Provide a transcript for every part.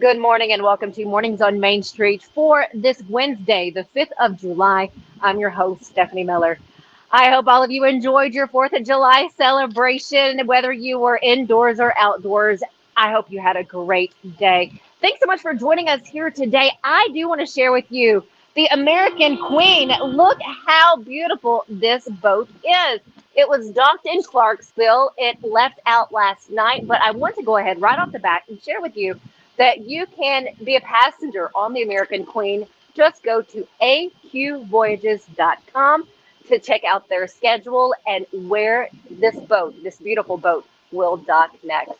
Good morning and welcome to Mornings on Main Street for this Wednesday, the 5th of July. I'm your host, Stefanie Miller. I hope all of you enjoyed your 4th of July celebration, whether you were indoors or outdoors. I hope you had a great day. Thanks so much for joining us here today. I do want to share with you the American Queen. Look how beautiful this boat is. It was docked in Clarksville. It left out last night, but I want to go ahead right off the bat and share with you that you can be a passenger on the American Queen. Just go to aqvoyages.com to check out their schedule and where this beautiful boat, will dock next.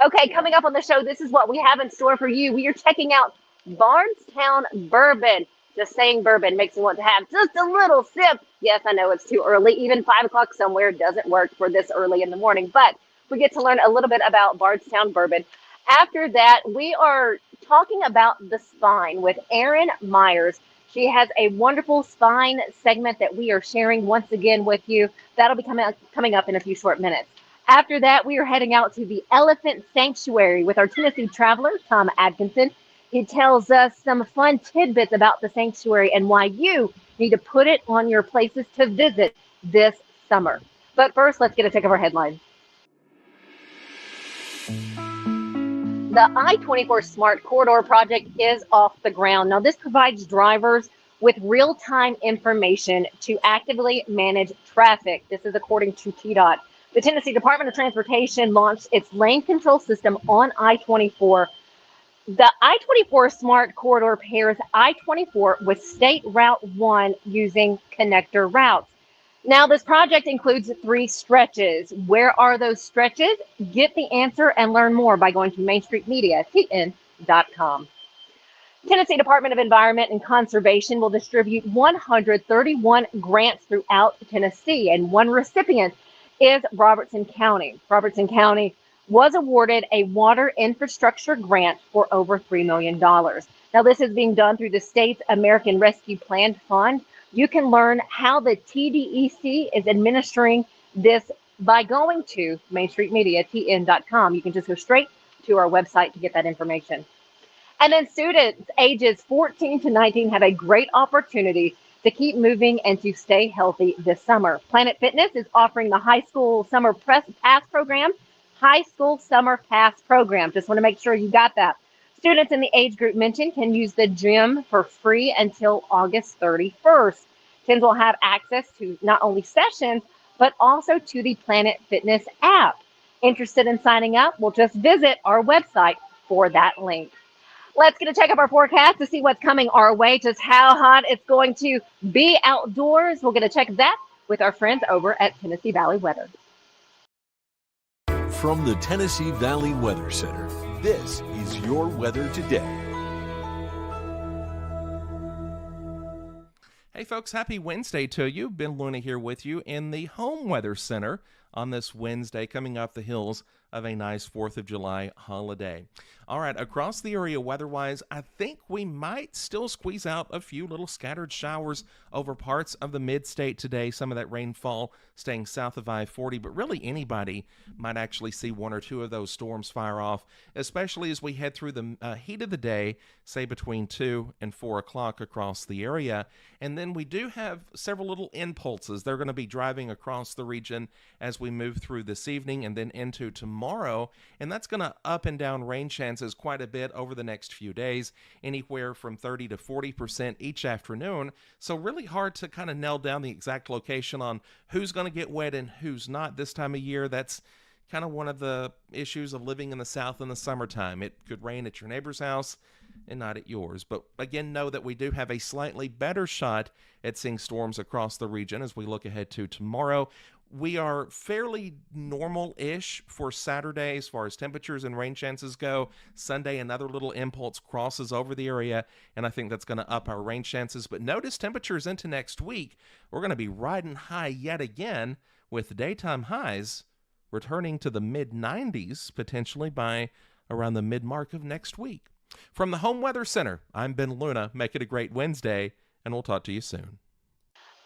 Okay, coming up on the show, this is what we have in store for you. We are checking out Bardstown Bourbon. Just saying bourbon makes me want to have just a little sip. Yes, I know it's too early. Even 5 o'clock somewhere doesn't work for this early in the morning, but we get to learn a little bit about Bardstown Bourbon. After that, we are talking about the spine with Erin Myers. She has a wonderful spine segment that we are sharing once again with you. That'll be coming up in a few short minutes. After that, we are heading out to the Elephant Sanctuary with our Tennessee traveler, Tom Adkinson. He tells us some fun tidbits about the sanctuary and why you need to put it on your places to visit this summer. But first, let's get a check of our headlines. The I-24 Smart Corridor project is off the ground. Now, this provides drivers with real-time information to actively manage traffic. This is according to TDOT. The Tennessee Department of Transportation launched its lane control system on I-24. The I-24 Smart Corridor pairs I-24 with State Route 1 using connector routes. Now, this project includes 3 stretches. Where are those stretches? Get the answer and learn more by going to mainstreetmediatn.com. Tennessee Department of Environment and Conservation will distribute 131 grants throughout Tennessee, and one recipient is Robertson County. Robertson County was awarded a water infrastructure grant for over $3 million. Now, this is being done through the state's American Rescue Plan Fund. You can learn how the TDEC is administering this by going to mainstreetmediatn.com. You can just go straight to our website to get that information. And then students ages 14 to 19 have a great opportunity to keep moving and to stay healthy this summer. Planet Fitness is offering the High School Summer Pass Program. High School Summer Pass Program. Just want to make sure you got that. Students in the age group mentioned can use the gym for free until August 31st. Kids will have access to not only sessions, but also to the Planet Fitness app. Interested in signing up? Well, just visit our website for that link. Let's get a check of our forecast to see what's coming our way, just how hot it's going to be outdoors. We'll get a check of that with our friends over at Tennessee Valley Weather. From the Tennessee Valley Weather Center, this is your weather today. Hey folks, happy Wednesday to you. Ben Luna here with you in the Home Weather Center on this Wednesday, coming off the heels of a nice 4th of July holiday. All right, across the area weather-wise, I think we might still squeeze out a few little scattered showers over parts of the mid-state today. Some of that rainfall staying south of I-40, but really anybody might actually see 1 or 2 of those storms fire off, especially as we head through the heat of the day, say between 2 and 4 o'clock across the area. And then we do have several little impulses. They're going to be driving across the region as we move through this evening and then into tomorrow, and that's going to up and down rain chances quite a bit over the next few days, anywhere from 30 to 40% each afternoon. So really hard to kind of nail down the exact location on who's going to get wet and who's not this time of year. That's kind of one of the issues of living in the South in the summertime. It could rain at your neighbor's house and not at yours. But again, know that we do have a slightly better shot at seeing storms across the region as we look ahead to tomorrow. We are fairly normal-ish for Saturday as far as temperatures and rain chances go. Sunday, another little impulse crosses over the area, and I think that's going to up our rain chances. But notice temperatures into next week. We're going to be riding high yet again with daytime highs returning to the mid-90s, potentially by around the mid-mark of next week. From the Home Weather Center, I'm Ben Luna. Make it a great Wednesday, and we'll talk to you soon.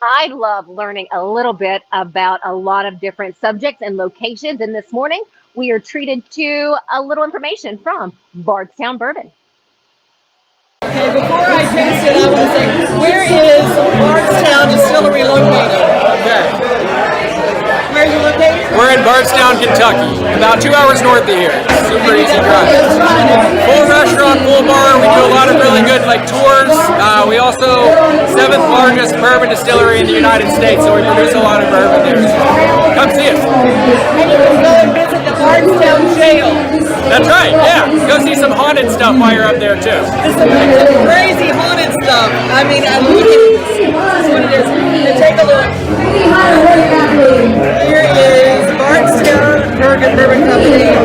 I love learning a little bit about a lot of different subjects and locations. And this morning, we are treated to a little information from Bardstown Bourbon. Okay, before I taste it, I want to say, where is Bardstown Distillery located? Okay. Where are you located? We're in Bardstown, Kentucky, about 2 hours north of here. Super easy drive. Full restaurant, full bar. We do a lot of really good tours. We also 7th largest bourbon distillery in the United States, so we produce a lot of bourbon there. Come see us. And you can go and visit the Bardstown jail. That's right. Yeah. Go see some haunted stuff while you're up there too. It's some crazy haunted stuff. I mean, this is what it is. And take a look. Here is Bardstown Bourbon Company.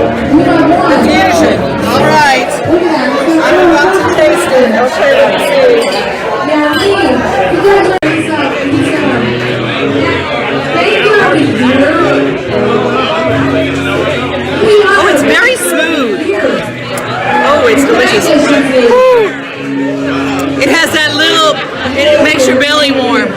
The Fusion. All right. I'm about to taste it. Okay, let me see. Oh, it's very smooth. Oh, it's delicious. Woo. It has that little, it makes your belly warm.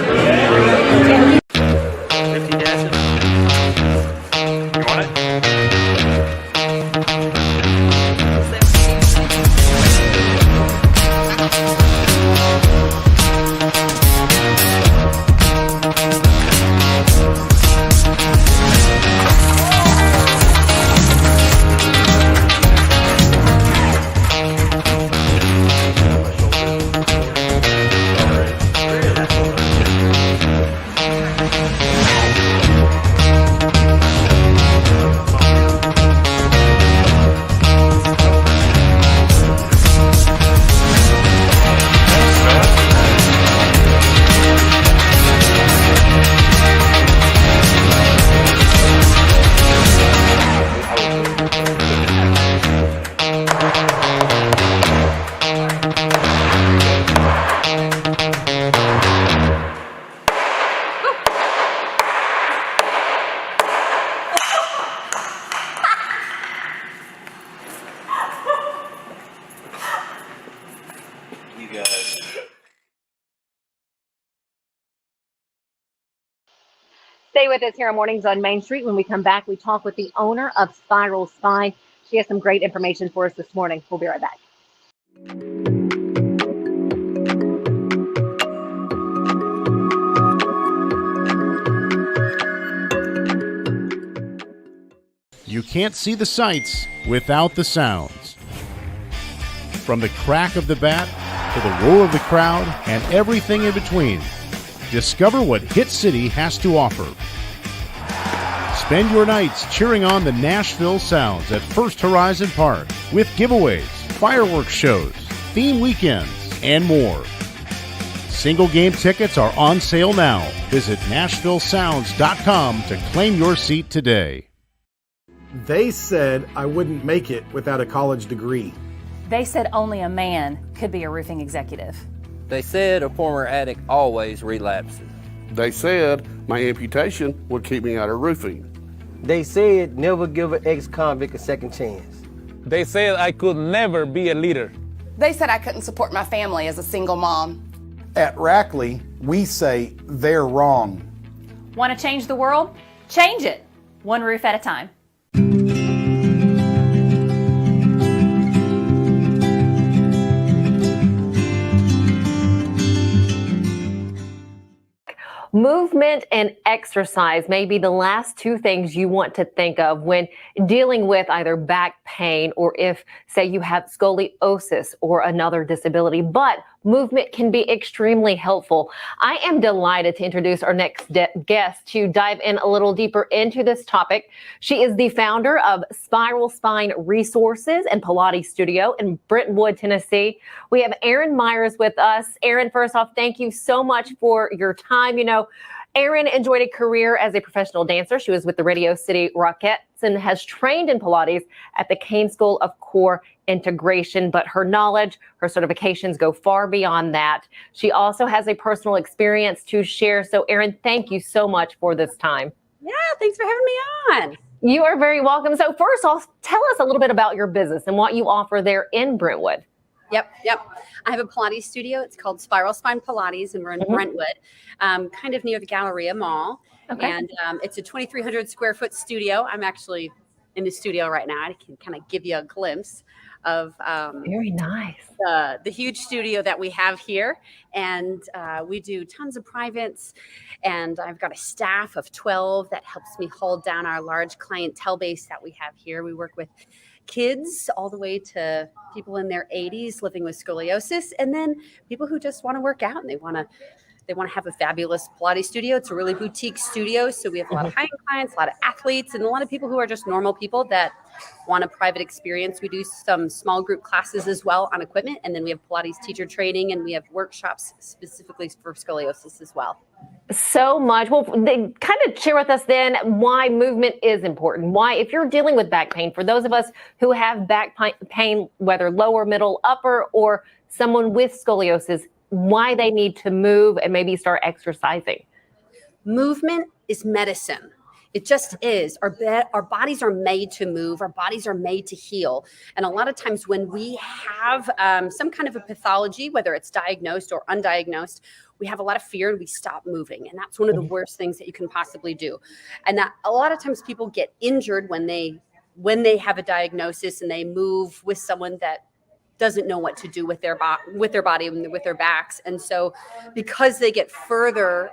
Stay with us here on Mornings on Main Street. When we come back, we talk with the owner of Spiral Spine. She has some great information for us this morning. We'll be right back. You can't see the sights without the sounds. From the crack of the bat to the roar of the crowd and everything in between, discover what Hit City has to offer. Spend your nights cheering on the Nashville Sounds at First Horizon Park with giveaways, fireworks shows, theme weekends, and more. Single game tickets are on sale now. Visit NashvilleSounds.com to claim your seat today. They said I wouldn't make it without a college degree. They said only a man could be a roofing executive. They said a former addict always relapses. They said my amputation would keep me out of roofing. They said never give an ex-convict a second chance. They said I could never be a leader. They said I couldn't support my family as a single mom. At Rackley, we say they're wrong. Want to change the world? Change it, one roof at a time. Movement and exercise may be the last two things you want to think of when dealing with either back pain or if, say, you have scoliosis or another disability. But movement can be extremely helpful. I am delighted to introduce our next guest to dive in a little deeper into this topic. She is the founder of Spiral Spine Resources and Pilates Studio in Brentwood, Tennessee. We have Erin Myers with us. Erin, first off, thank you so much for your time. You know, Erin enjoyed a career as a professional dancer. She was with the Radio City Rockettes and has trained in Pilates at the Kane School of Core Integration, but her knowledge, her certifications go far beyond that. She also has a personal experience to share. So Erin, thank you so much for this time. Yeah, thanks for having me on. You are very welcome. So first off, tell us a little bit about your business and what you offer there in Brentwood. Yep. I have a Pilates studio. It's called Spiral Spine Pilates, and we're in Brentwood, kind of near the Galleria Mall. Okay. And it's a 2,300 square foot studio. I'm actually in the studio right now. I can kind of give you a glimpse of very nice the huge studio that we have here, and we do tons of privates, and I've got a staff of 12 that helps me hold down our large clientele base that we have here. We work with kids all the way to people in their 80s living with scoliosis, and then people who just want to work out and they want to have a fabulous Pilates studio. It's a really boutique studio. So we have a lot of high-end clients, a lot of athletes, and a lot of people who are just normal people that want a private experience. We do some small group classes as well on equipment. And then we have Pilates teacher training, and we have workshops specifically for scoliosis as well. So much. Well, they kind of share with us then why movement is important. Why, if you're dealing with back pain, for those of us who have back pain, whether lower, middle, upper, or someone with scoliosis, why they need to move and maybe start exercising. Movement is medicine. It just is. Our bodies are made to move. Our bodies are made to heal. And a lot of times when we have some kind of a pathology, whether it's diagnosed or undiagnosed, we have a lot of fear and we stop moving. And that's one of the worst things that you can possibly do. And that a lot of times people get injured when they have a diagnosis and they move with someone that doesn't know what to do with their body and with their backs. And so because they get further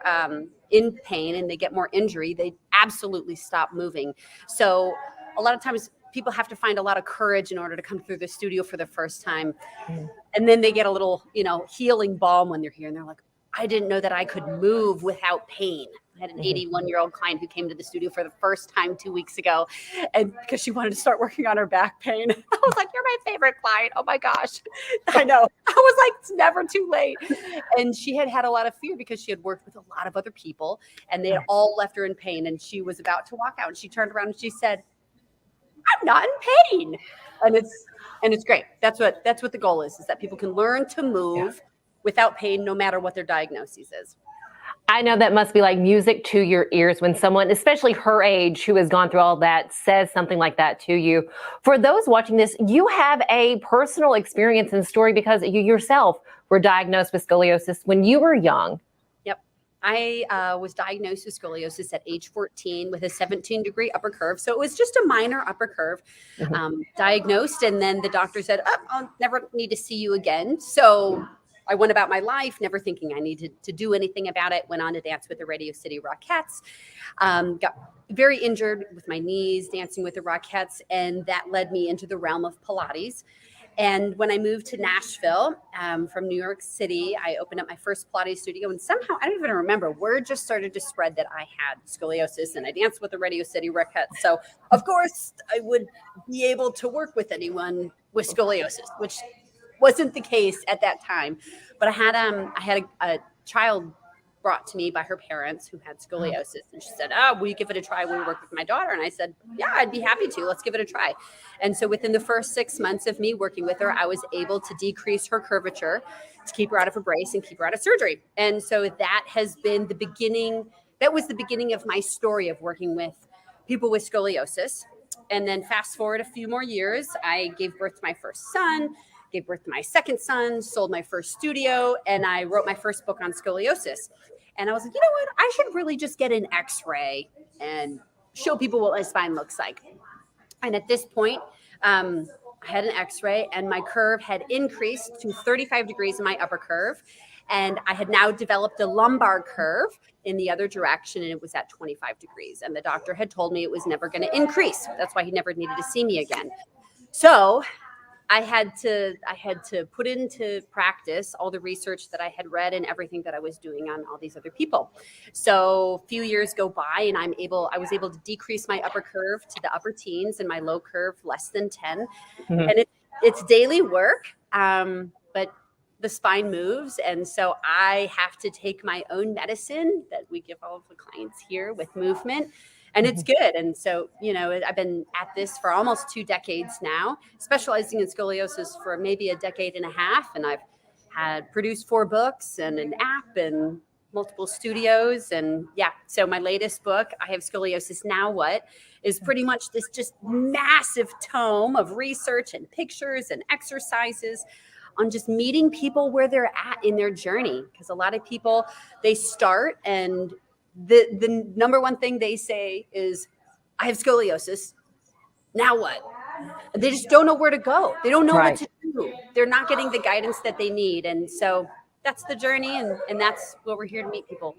in pain and they get more injury, they absolutely stop moving. So a lot of times people have to find a lot of courage in order to come through the studio for the first time. And then they get a little, healing balm when they're here. And they're like, I didn't know that I could move without pain. I had an 81-year-old client who came to the studio for the first time 2 weeks ago, and because she wanted to start working on her back pain. I was like, you're my favorite client. Oh my gosh. I know. I was like, it's never too late. And she had a lot of fear because she had worked with a lot of other people, and they had all left her in pain. And she was about to walk out, and she turned around and she said, I'm not in pain. And it's great. That's what the goal is that people can learn to move without pain, no matter what their diagnosis is. I know that must be like music to your ears when someone, especially her age, who has gone through all that, says something like that to you. For those watching this, you have a personal experience and story because you yourself were diagnosed with scoliosis when you were young. Yep. I was diagnosed with scoliosis at age 14 with a 17-degree upper curve. So it was just a minor upper curve diagnosed. And then the doctor said, I'll never need to see you again. So I went about my life, never thinking I needed to do anything about it. Went on to dance with the Radio City Rockettes. Got very injured with my knees, dancing with the Rockettes, and that led me into the realm of Pilates. And when I moved to Nashville from New York City, I opened up my first Pilates studio. And somehow, I don't even remember, word just started to spread that I had scoliosis, and I danced with the Radio City Rockettes. So, of course, I would be able to work with anyone with scoliosis, which wasn't the case at that time. But I had a child brought to me by her parents who had scoliosis, and she said, will you give it a try when we work with my daughter? And I said, yeah, I'd be happy to. Let's give it a try. And so within the first 6 months of me working with her, I was able to decrease her curvature to keep her out of a brace and keep her out of surgery. And so that has been the beginning of my story of working with people with scoliosis. And then fast forward a few more years, I gave birth to my first son, gave birth to my second son, sold my first studio, and I wrote my first book on scoliosis. And I was like, you know what? I should really just get an x-ray and show people what my spine looks like. And at this point, I had an x-ray, and my curve had increased to 35 degrees in my upper curve. And I had now developed a lumbar curve in the other direction, and it was at 25 degrees. And the doctor had told me it was never going to increase. That's why he never needed to see me again. So I had to put into practice all the research that I had read and everything that I was doing on all these other people. So a few years go by, and I was able to decrease my upper curve to the upper teens and my low curve less than 10. And it's daily work, but the spine moves. And so I have to take my own medicine that we give all of the clients here with movement. And it's good. And so, I've been at this for almost 2 decades now, specializing in scoliosis for maybe a decade and a half. And I've had produced 4 books and an app and multiple studios. And so my latest book, I Have Scoliosis, Now What, is pretty much this just massive tome of research and pictures and exercises on just meeting people where they're at in their journey. Because a lot of people, they start, and the number one thing they say is, I have scoliosis. Now what? They just don't know where to go. They don't know Right. what to do. They're not getting the guidance that they need. And so that's the journey. And that's what we're here to meet people.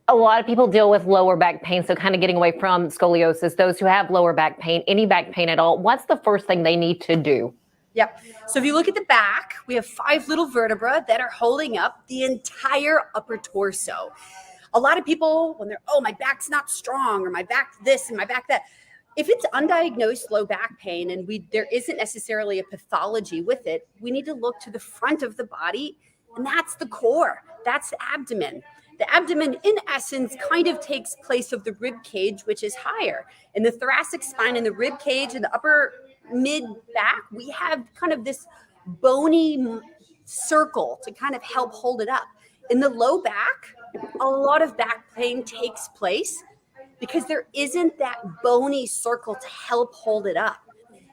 A lot of people deal with lower back pain, so kind of getting away from scoliosis. Those who have lower back pain, any back pain at all, what's the first thing they need to do? Yep. So if you look at the back, we have 5 little vertebrae that are holding up the entire upper torso. A lot of people, when they're, oh, my back's not strong, or my back this and my back that. If it's undiagnosed low back pain and there isn't necessarily a pathology with it, we need to look to the front of the body, and that's the core. That's the abdomen. The abdomen, in essence, kind of takes place of the rib cage, which is higher. In the thoracic spine and the rib cage and the upper mid back, we have kind of this bony circle to kind of help hold it up. In the low back, a lot of back pain takes place because there isn't that bony circle to help hold it up.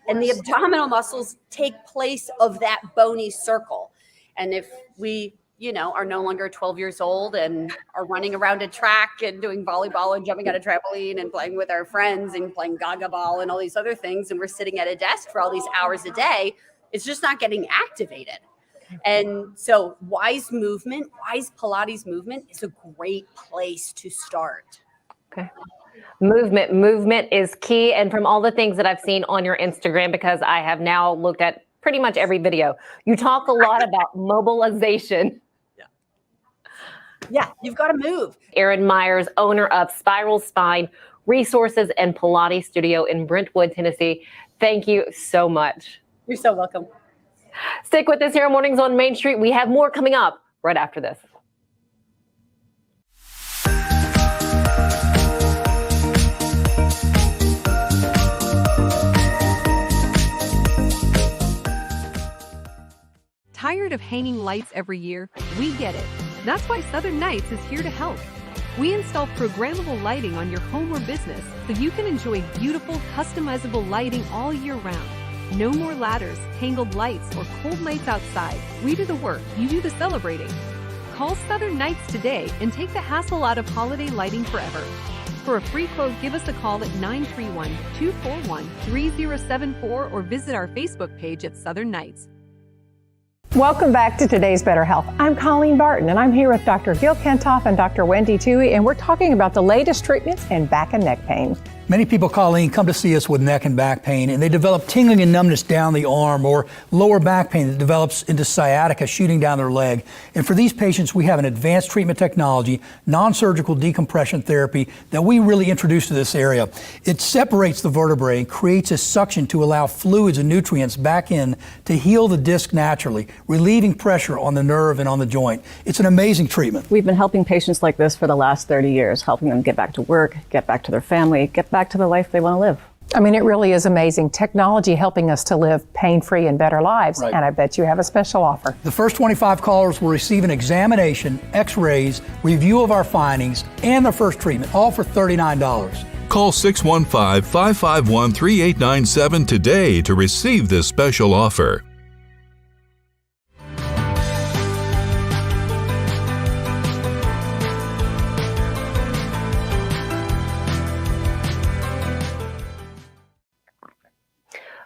And the abdominal muscles take place of that bony circle. And if we, are no longer 12 years old and are running around a track and doing volleyball and jumping on a trampoline and playing with our friends and playing gaga ball and all these other things, and we're sitting at a desk for all these hours a day, it's just not getting activated. And so wise Pilates movement is a great place to start. Okay. Movement is key. And from all the things that I've seen on your Instagram, because I have now looked at pretty much every video, you talk a lot about mobilization. Yeah, you've got to move. Erin Myers, owner of Spiral Spine Resources and Pilates Studio in Brentwood, Tennessee. Thank you so much. You're so welcome. Stick with us here on Mornings on Main Street. We have more coming up right after this. Tired of hanging lights every year? We get it. That's why Southern Nights is here to help. We install programmable lighting on your home or business so you can enjoy beautiful, customizable lighting all year round. No more ladders, tangled lights, or cold nights outside. We do the work, you do the celebrating. Call Southern Nights today and take the hassle out of holiday lighting forever. For a free quote, give us a call at 931-241-3074 or visit our Facebook page at Southern Nights. Welcome back to Today's Better Health. I'm Colleen Barton, and I'm here with Dr. Gil Kentoff and Dr. Wendy Toohey, and we're talking about the latest treatments in back and neck pain. Many people, Colleen, come to see us with neck and back pain, and they develop tingling and numbness down the arm or lower back pain that develops into sciatica shooting down their leg. And for these patients, we have an advanced treatment technology, non-surgical decompression therapy that we really introduced to this area. It separates the vertebrae and creates a suction to allow fluids and nutrients back in to heal the disc naturally, relieving pressure on the nerve and on the joint. It's an amazing treatment. We've been helping patients like this for the last 30 years, helping them get back to work, get back to their family, get back to the life they want to live. I mean, it really is amazing. Technology helping us to live pain-free and better lives. Right. And I bet you have a special offer. The first 25 callers will receive an examination, x-rays, review of our findings, and their first treatment, all for $39. Call 615-551-3897 today to receive this special offer.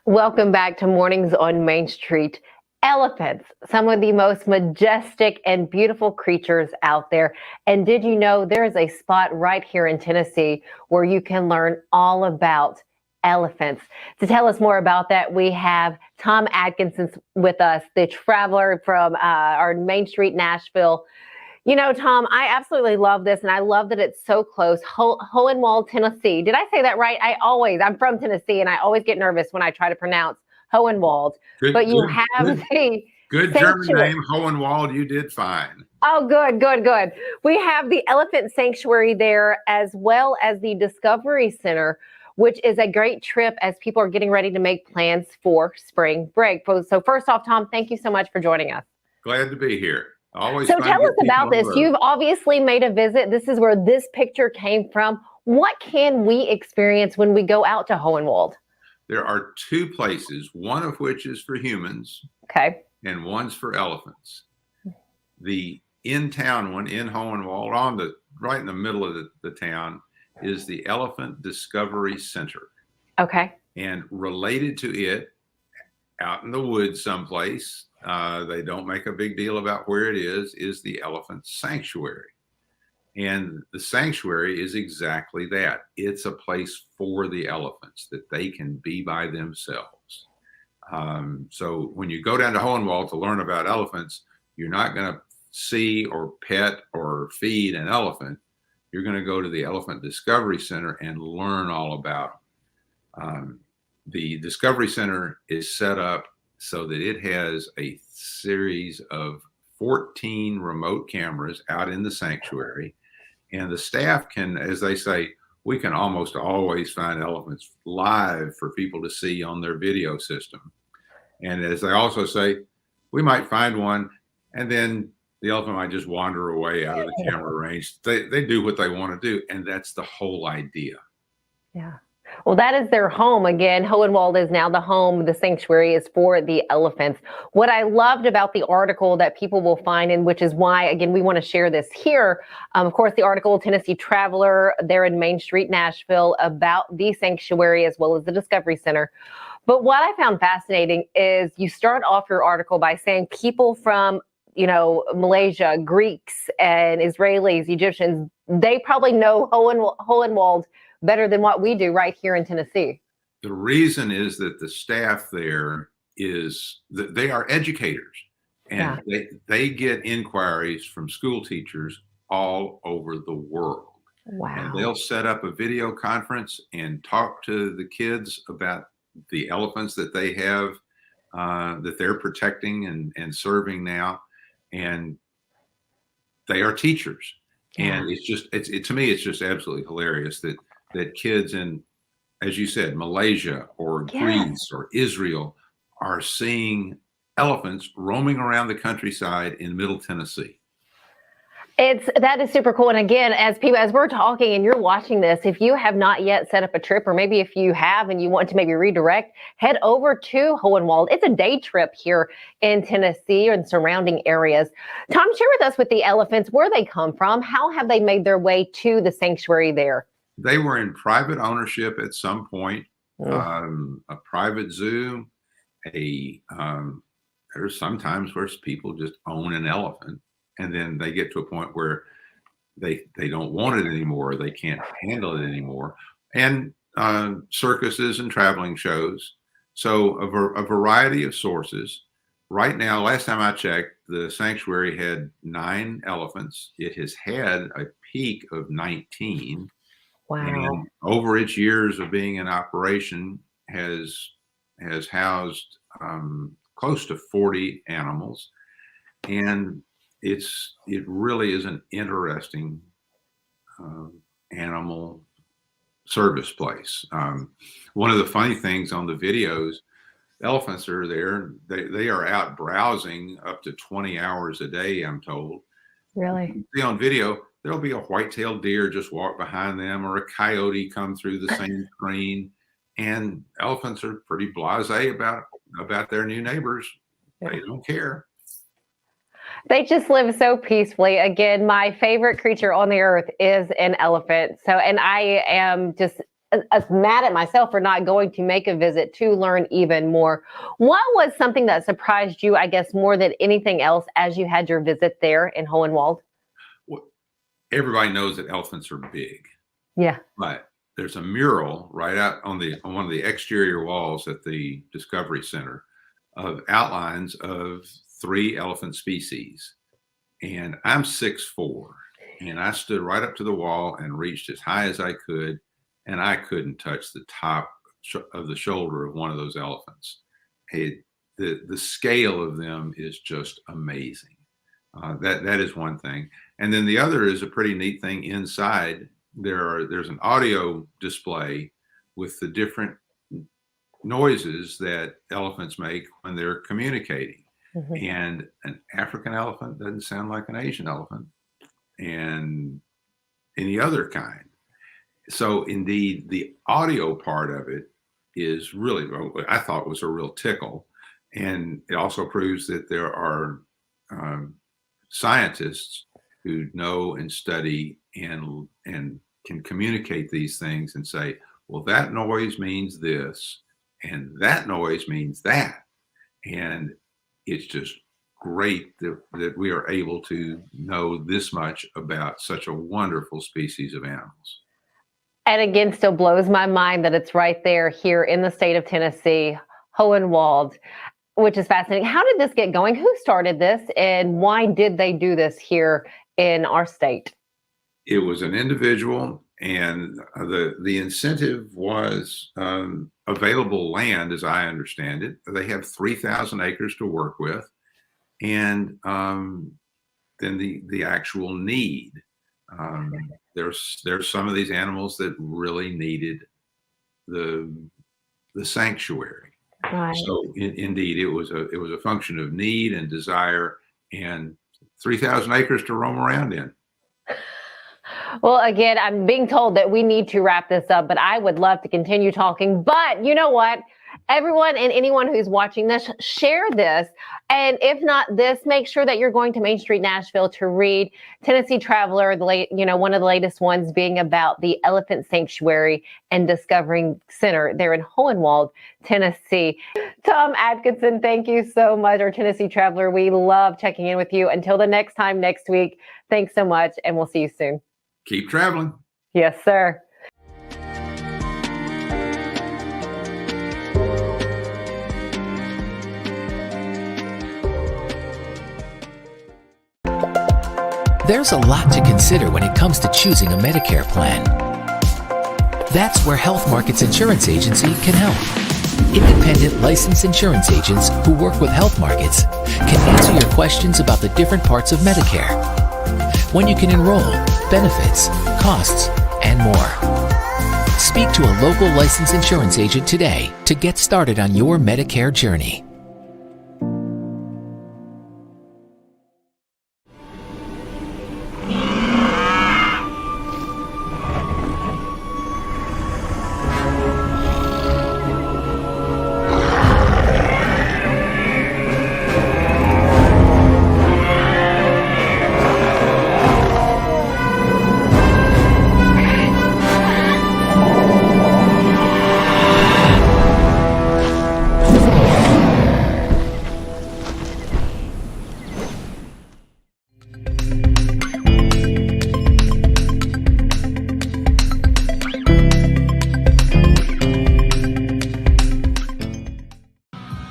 Welcome back to Mornings on Main Street. Elephants, some of the most majestic and beautiful creatures out there. And did you know there is a spot right here in Tennessee where you can learn all about elephants? To tell us more about that, we have Tom Adkinson with us, the traveler from our Main Street, Nashville. You know, Tom, I absolutely love this, and I love that it's so close. Hohenwald, Tennessee. Did I say that right? I'm from Tennessee, and I always get nervous when I try to pronounce Hohenwald. But you have the good German name, Hohenwald. You did fine. Oh, good. We have the Elephant Sanctuary there, as well as the Discovery Center, which is a great trip as people are getting ready to make plans for spring break. So first off, Tom, thank you so much for joining us. Glad to be here. Always. So tell us about this. You've obviously made a visit. This is where this picture came from. What can we experience when we go out to Hohenwald? There are 2 places, one of which is for humans. Okay. And one's for elephants. The in-town one in Hohenwald, right in the middle of the town, is the Elephant Discovery Center. Okay. And related to it, out in the woods someplace, they don't make a big deal about where it is the elephant sanctuary. And the sanctuary is exactly that. It's a place for the elephants that they can be by themselves. So when you go down to Hohenwald to learn about elephants, you're not going to see or pet or feed an elephant. You're going to go to the Elephant Discovery Center and learn all about them. The Discovery Center is set up so that it has a series of 14 remote cameras out in the sanctuary. And the staff can, as they say, we can almost always find elephants live for people to see on their video system. And as they also say, we might find one and then the elephant might just wander away out of the camera range. They do what they want to do. And that's the whole idea. Yeah. Well, that is their home. Again, Hohenwald is now the home. The sanctuary is for the elephants. What I loved about the article that people will find, and which is why, again, we want to share this here. Of course, the article, Tennessee Traveler, there in Main Street, Nashville, about the sanctuary as well as the Discovery Center. But what I found fascinating is you start off your article by saying people from, Malaysia, Greeks and Israelis, Egyptians, they probably know Hohenwald better than what we do right here in Tennessee. The reason is that the staff there is that they are educators, and they get inquiries from school teachers all over the world. Wow. And they'll set up a video conference and talk to the kids about the elephants that they have, that they're protecting and serving now. And they are teachers. Yeah. And to me, it's just absolutely hilarious that kids in, as you said, Malaysia or Greece or Israel are seeing elephants roaming around the countryside in Middle Tennessee. That is super cool. And again, as we're talking and you're watching this, if you have not yet set up a trip, or maybe if you have and you want to maybe redirect, head over to Hohenwald. It's a day trip here in Tennessee and surrounding areas. Tom, share with us with the elephants, where they come from. How have they made their way to the sanctuary there? They were in private ownership at some point, a private zoo. There's sometimes where people just own an elephant, and then they get to a point where they don't want it anymore. They can't handle it anymore. And circuses and traveling shows. So a variety of sources. Right now, last time I checked, the sanctuary had 9 elephants. It has had a peak of 19. Wow. And over its years of being in operation has housed close to 40 animals. And it really is an interesting animal service place. One of the funny things on the videos, elephants are there. They are out browsing up to 20 hours a day, I'm told. Really? You see on video, there'll be a white-tailed deer just walk behind them, or a coyote come through the same screen. And elephants are pretty blasé about their new neighbors. Yeah. They don't care. They just live so peacefully. Again, my favorite creature on the earth is an elephant. And I am just mad at myself for not going to make a visit to learn even more. What was something that surprised you, I guess, more than anything else as you had your visit there in Hohenwald? Well, everybody knows that elephants are big. Yeah. But there's a mural right out on one of the exterior walls at the Discovery Center of outlines of 3 elephant species. And I'm 6'4", and I stood right up to the wall and reached as high as I could, and I couldn't touch the top of the shoulder of one of those elephants. The scale of them is just amazing. That is one thing. And then the other is a pretty neat thing inside. There's an audio display with the different noises that elephants make when they're communicating. Mm-hmm. And an African elephant doesn't sound like an Asian elephant, and any other kind. So indeed, the audio part of it is really, I thought, was a real tickle. And it also proves that there are scientists who know and study and can communicate these things and say, Well, that noise means this, and that noise means that. And it's just great that we are able to know this much about such a wonderful species of animals. And again, still blows my mind that it's right there here in the state of Tennessee, Hohenwald, which is fascinating. How did this get going? Who started this, and why did they do this here in our state? It was an individual, and the incentive was available land, as I understand it. They have 3,000 acres to work with, and then the actual need. There's some of these animals that really needed the sanctuary. Right. So indeed, it was a function of need and desire, and 3,000 acres to roam around in. Well, again, I'm being told that we need to wrap this up, but I would love to continue talking. But you know what? Everyone and anyone who's watching this, share this. And if not this, make sure that you're going to Main Street Nashville to read Tennessee Traveler, one of the latest ones being about the Elephant Sanctuary and Discovering Center there in Hohenwald, Tennessee. Tom Adkinson, thank you so much, our Tennessee Traveler. We love checking in with you. Until the next time next week, thanks so much, and we'll see you soon. Keep traveling. Yes, sir. There's a lot to consider when it comes to choosing a Medicare plan. That's where Health Markets Insurance Agency can help. Independent licensed insurance agents who work with Health Markets can answer your questions about the different parts of Medicare, when you can enroll, benefits, costs, and more. Speak to a local licensed insurance agent today to get started on your Medicare journey.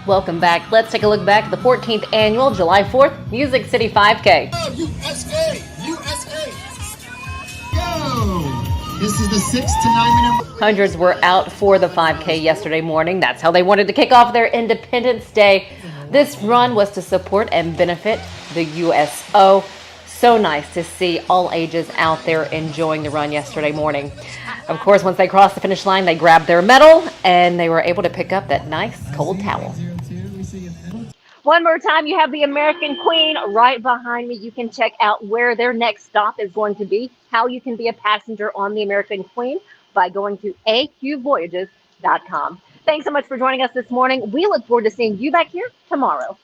Welcome back. Let's take a look back at the 14th annual July 4th Music City 5K. USA! Go! This is the 6 to 9 minute. Hundreds were out for the 5K yesterday morning. That's how they wanted to kick off their Independence Day. This run was to support and benefit the USO. So nice to see all ages out there enjoying the run yesterday morning. Of course, once they crossed the finish line, they grabbed their medal and they were able to pick up that nice cold towel. One more time, you have the American Queen right behind me. You can check out where their next stop is going to be, how you can be a passenger on the American Queen by going to aqvoyages.com. Thanks so much for joining us this morning. We look forward to seeing you back here tomorrow.